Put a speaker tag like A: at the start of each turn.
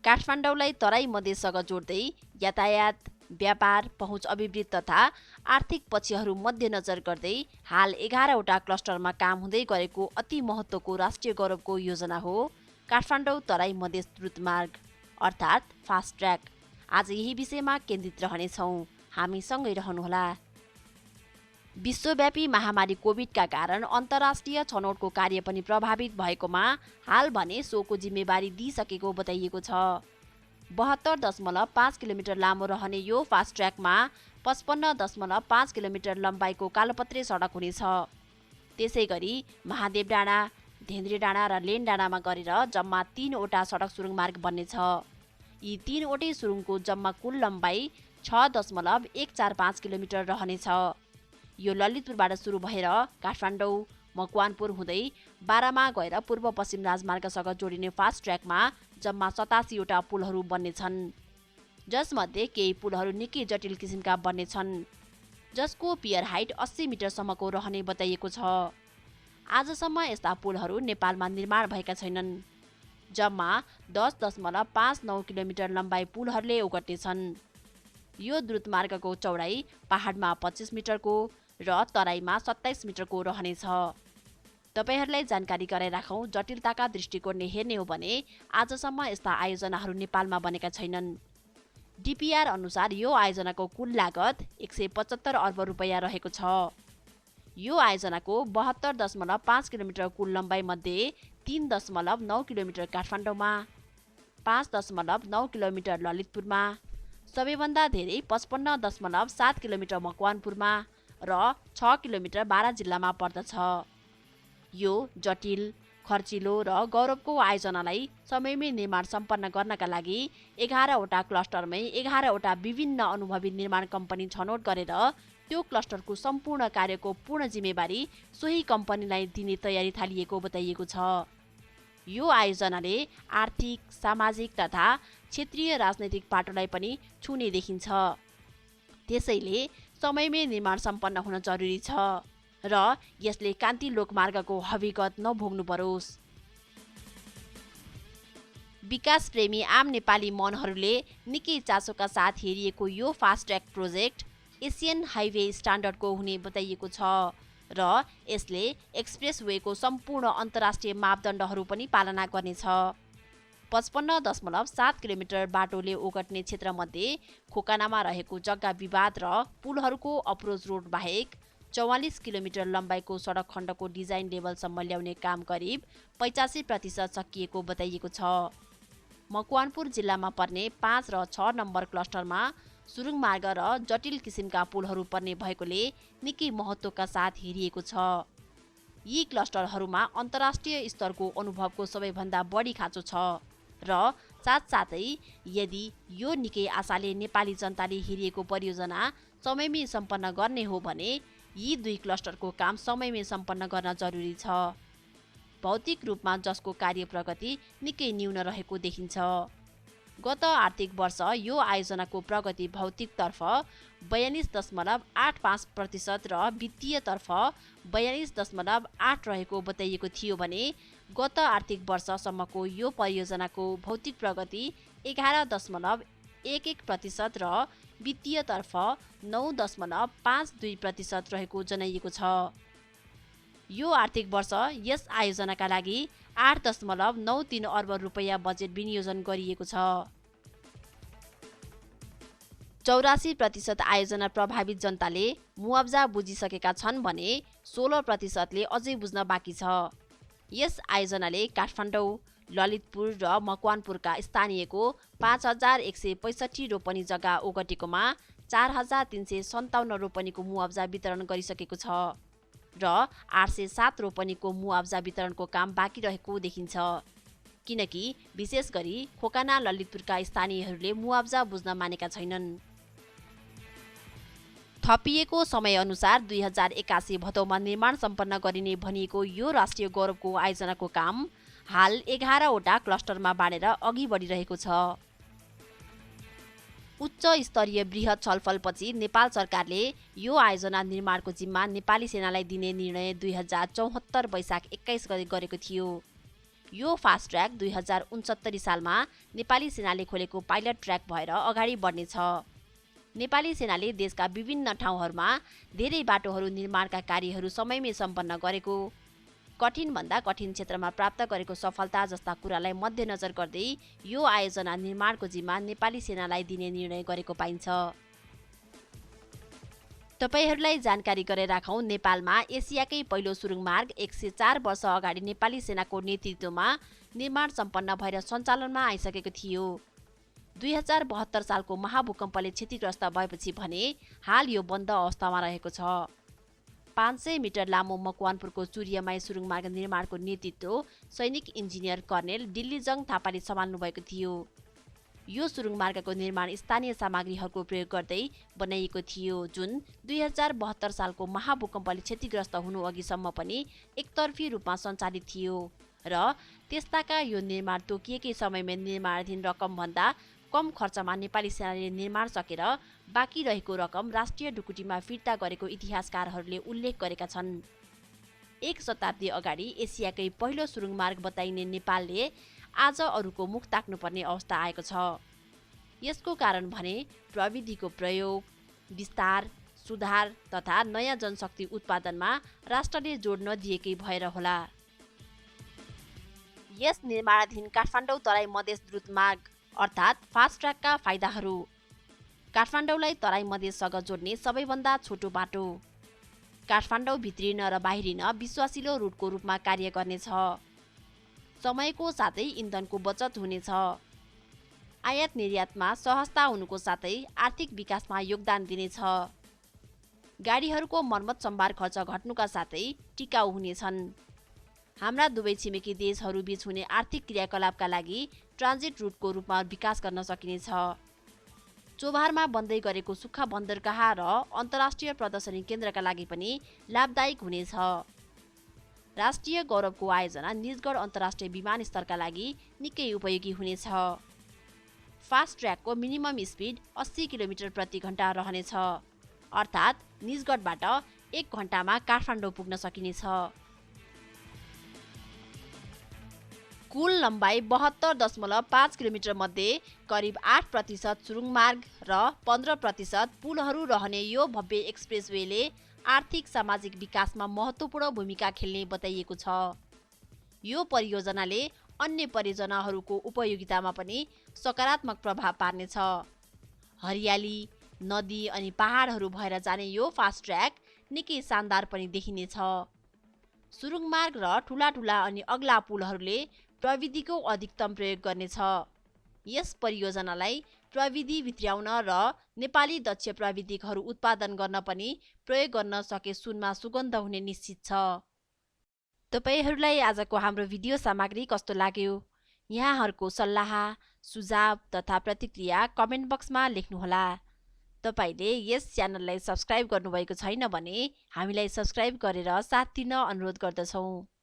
A: काठमाडौँलाई तराई मधेससँग जोड्दै यातायात, व्यापार, पहुँच अभिवृद्धि तथा आर्थिक पक्षहरू मध्यनजर गर्दै हाल 11वटा क्लस्टरमा काम हुँदै गरेको अति महत्त्वको राष्ट्रिय गौरवको योजना हो काठमाडौँ तराई मधेस द्रुत मार्ग अर्थात् फास्ट ट्र्याक। आज यही विषयमा केन्द्रित रहनेछौँ। हामी सँगै रहनुहोला। विश्वव्यापी महामारी कोभिडका कारण अन्तर्राष्ट्रिय छनौटको कार्य पनि प्रभावित भएकोमा हाल भने सोको जिम्मेवारी दिइसकेको बताइएको छ। 72.5 किलोमिटर लामो रहने यो फास्ट ट्र्याकमा 55.5 किलोमिटर लम्बाइको कालोपत्रे सडक हुनेछ। त्यसै गरी महादेव डाँडा, धेन्द्रे डाँडा र लेन डाँडामा गरेर जम्मा 3वटा सडक सुरुङ मार्ग बन्नेछ। यी 3वटै सुरुङको जम्मा कुल लम्बाइ 6.145 किलोमिटर रहनेछ। यो ललितपुरबाट सुरु भएर काठमाडौँ, मकवानपुर हुँदै बारामा गएर पूर्व पश्चिम राजमार्गसँग जोडिने फास्ट ट्र्याकमा जम्मा 87वटा पुलहरू बन्नेछन्, जसमध्ये केही पुलहरू निकै जटिल किसिमका बन्नेछन्, जसको पियर हाइट 80 मिटरसम्मको रहने बताइएको छ। आजसम्म यस्ता पुलहरू नेपालमा निर्माण भएका छैनन्। जम्मा 10.59 किलोमिटर लम्बाइ पुलहरूले ओगट्नेछन्। यो द्रुत मार्गको चौडाइ पहाडमा 25 मिटरको र तराईमा 27 मिटरको रहनेछ। तपाईहरूलाई जानकारी गराइराखौँ, जटिलताका दृष्टिकोणले हेर्ने हो भने आजसम्म यस्ता आयोजनाहरू नेपालमा बनेका छैनन्। डिपिआर अनुसार यो आयोजनाको कुल लागत 175 अर्ब रुपैयाँ रहेको छ। यो आयोजनाको 72.5 किलोमिटर कुल लम्बाइ मध्ये 3.9 किलोमिटर काठमाडौँमा, 5.9 किलोमिटर ललितपुरमा, सबैभन्दा धेरै 55.7 किलोमिटर मकवानपुरमा र 6 किलोमिटर बारा जिल्लामा पर्दछ। यो जटिल, खर्चिलो र गौरवको आयोजनालाई समयमै निर्माण सम्पन्न गर्नका लागि 11वटा क्लस्टरमै 11वटा विभिन्न अनुभवी निर्माण कम्पनी छनौट गरेर त्यो क्लस्टरको सम्पूर्ण कार्यको पूर्ण जिम्मेवारी सोही कम्पनीलाई दिने तयारी थालिएको बताइएको छ। यो आयोजनाले आर्थिक, सामाजिक तथा क्षेत्रीय राजनैतिक पाटोलाई पनि छुने देखिन्छ। त्यसैले समयमै निर्माण सम्पन्न हुन जरुरी छ र यसले कान्ति लोकमार्गको हविगत नभोग्नु परोस्। विकास प्रेमी आम नेपाली मनहरूले निकै चासोका साथ हेरिएको यो fast track project Asian highway स्ट्यान्डर्डको हुने बताइएको छ र यसले एक्सप्रेस वेको सम्पूर्ण अन्तर्राष्ट्रिय मापदण्डहरू पनि पालना गर्नेछ। 55.7 किलोमिटर बाटोले ओगट्ने क्षेत्रमध्ये खोकानामा रहेको जग्गा विवाद र पुलहरूको अप्रोच रोड बाहेक 44 किलोमिटर लम्बाइको सडक खण्डको डिजाइन लेभलसम्म ल्याउने काम करिब 85% सकिएको बताइएको छ। मकवानपुर जिल्लामा पर्ने 5 र 6 नम्बर क्लस्टरमा सुरुङ मार्ग र जटिल किसिमका पुलहरू पर्ने भएकोले निकै महत्त्वका साथ हेरिएको छ। यी क्लस्टरहरूमा अन्तर्राष्ट्रिय स्तरको अनुभवको सबैभन्दा बढी खाँचो छ र साथसाथै यदि यो निकै आशाले नेपाली जनताले हेरिएको परियोजना समयमै सम्पन्न गर्ने हो भने यी दुई क्लस्टरको काम समयमै सम्पन्न गर्न जरुरी छ। भौतिक रूपमा जसको कार्य प्रगति निकै न्यून रहेको देखिन्छ। गत आर्थिक वर्ष यो आयोजनाको प्रगति भौतिकतर्फ 42.85% र वित्तीयतर्फ 42.8 रहेको बताइएको थियो भने गत आर्थिक वर्षसम्मको यो परियोजनाको भौतिक प्रगति 11.11% र वित्तीयतर्फ 9.52% रहेको जनाइएको छ। यो आर्थिक वर्ष यस आयोजनाका लागि 8.93 अर्ब रुपैयाँ बजेट विनियोजन गरिएको छ। 84% आयोजना प्रभावित जनताले मुआब्जा बुझिसकेका छन् भने 16%ले अझै बुझ्न बाँकी छ। यस आयोजनाले काठमाडौँ, ललितपुर र मकवानपुरका स्थानीयको 5165 रोपनी जग्गा ओगटेकोमा 4357 रोपनीको मुआब्जा वितरण गरिसकेको छ र 807 रोपनीको मुआब्जा वितरणको काम बाँकी रहेको देखिन्छ। किनकि विशेष गरी खोकाना ललितपुरका स्थानीयहरूले मुआब्जा बुझ्न मानेका छैनन्। थपिएको समयअनुसार 2081 भदौमा निर्माण सम्पन्न गरिने भनिएको यो राष्ट्रिय गौरवको आयोजनाको काम हाल 11वटा क्लस्टरमा बाँडेर अघि बढिरहेको छ। उच्च स्तरीय बृहत छलफलपछि नेपाल सरकारले यो आयोजना निर्माणको जिम्मा नेपाली सेनालाई दिने निर्णय 2074 वैशाख 21 गते गरेको थियो। यो फास्ट ट्र्याक 2069 सालमा नेपाली सेनाले खोलेको पाइलट ट्र्याक भएर अगाडि बढ्नेछ। नेपाली सेनाले देशका विभिन्न ठाउँहरूमा धेरै बाटोहरू निर्माणका कार्यहरू समयमै सम्पन्न गरेको, कठिनभन्दा कठिन क्षेत्रमा प्राप्त गरेको सफलता जस्ता कुरालाई मध्यनजर गर्दै यो आयोजना निर्माणको जिम्मा नेपाली सेनालाई दिने निर्णय गरेको पाइन्छ। तपाईहरूलाई जानकारी गराइराखौँ, नेपालमा एसियाकै पहिलो सुरुङ मार्ग 104 वर्ष अगाडि नेपाली सेनाको नेतृत्वमा निर्माण सम्पन्न भएर सञ्चालनमा आइसकेको थियो। 2072 सालको महाभूकम्पले क्षतिग्रस्त भएपछि भने हाल यो बन्द अवस्थामा रहेको छ। 500 मिटर लामो मकवानपुरको चुरियामाई सुरुङ मार्ग निर्माणको नेतृत्व सैनिक इन्जिनियर कर्नेल दिल्लीजङ थापाले सम्हाल्नु भएको थियो। यो सुरुङ मार्गको निर्माण स्थानीय सामग्रीहरूको प्रयोग गर्दै बनाइएको थियो, जुन 2072 सालको महाभूकम्पले क्षतिग्रस्त हुनु अघिसम्म पनि एकतर्फी रूपमा सञ्चालित थियो र त्यसताका यो निर्माण तोकिएकै समयमा निर्माणाधीन रकमभन्दा कम खर्चमा नेपाली सेनाले निर्माण सकेर बाँकी रहेको रकम राष्ट्रिय ढुकुटीमा फिर्ता गरेको इतिहासकारहरूले उल्लेख गरेका छन्। 1 शताब्दी अगाडि एसियाकै पहिलो सुरुङ मार्ग बताइने नेपालले आज अरूको मुख ताक्नुपर्ने अवस्था आएको छ। यसको कारण भने प्रविधिको प्रयोग, विस्तार, सुधार तथा नयाँ जनशक्ति उत्पादनमा राष्ट्रले जोड नदिएकै भएर होला। यस निर्माणाधीन काठमाडौँ तराई मधेस द्रुत मार्ग अर्थात् फास्ट ट्र्याकका फाइदाहरू: काठमाडौँलाई तराई मधेससँग जोड्ने सबैभन्दा छोटो बाटो, काठमाडौँ भित्रिन र बाहिरिन विश्वासिलो रुटको रूपमा कार्य गर्नेछ, समयको साथै इन्धनको बचत हुनेछ, आयात निर्यातमा सहजता हुनुको साथै आर्थिक विकासमा योगदान दिनेछ, गाडीहरूको मर्मत सम्भार खर्च घट्नुका साथै टिकाउ हुनेछन्, हाम्रा दुवै छिमेकी देशहरू बीच हुने आर्थिक क्रियाकलापका लागि ट्रान्जिट रुटको रूपमा विकास गर्न सकिनेछ, चोभारमा बन्दै गरेको सुक्खा बन्दरगाह र अन्तर्राष्ट्रिय प्रदर्शनी केन्द्रका लागि पनि लाभदायक हुनेछ, राष्ट्रिय गौरवको आयोजना निजगढ अन्तर्राष्ट्रिय विमानस्थलका लागि निकै उपयोगी हुनेछ, फास्ट ट्र्याकको मिनिमम स्पिड 80 किलोमिटर प्रति घण्टा रहनेछ, अर्थात् निजगढबाट 1 घण्टामा काठमाडौँ पुग्न सकिनेछ। कुल लम्बाइ 72.5 किलोमिटर मध्ये करिब 8% सुरुङ मार्ग र 15% पुलहरू रहने यो भव्य एक्सप्रेसवेले आर्थिक सामाजिक विकासमा महत्त्वपूर्ण भूमिका खेल्ने बताइएको छ। यो परियोजनाले अन्य परियोजनाहरूको उपयोगितामा पनि सकारात्मक प्रभाव पार्नेछ। हरियाली, नदी अनि पहाडहरू भएर जाने यो फास्ट ट्र्याक निकै शानदार पनि देखिनेछ। सुरुङ मार्ग र ठुला अनि अग्ला पुलहरूले प्रविधिको अधिकतम प्रयोग गर्नेछ। यस परियोजनालाई प्रविधि भित्र्याउन र नेपाली दक्ष प्राविधिकहरू उत्पादन गर्न पनि प्रयोग गर्न सके सुनमा सुगन्ध हुने निश्चित छ। तपाईहरूलाई आजको हाम्रो भिडियो सामग्री कस्तो लाग्यो? यहाँहरूको सल्लाह, सुझाव तथा प्रतिक्रिया कमेन्ट बक्समा लेख्नुहोला। तपाईले यस च्यानललाई सब्स्क्राइब गर्नुभएको छैन भने हामीलाई सब्स्क्राइब गरेर साथ दिन अनुरोध गर्दछौँ।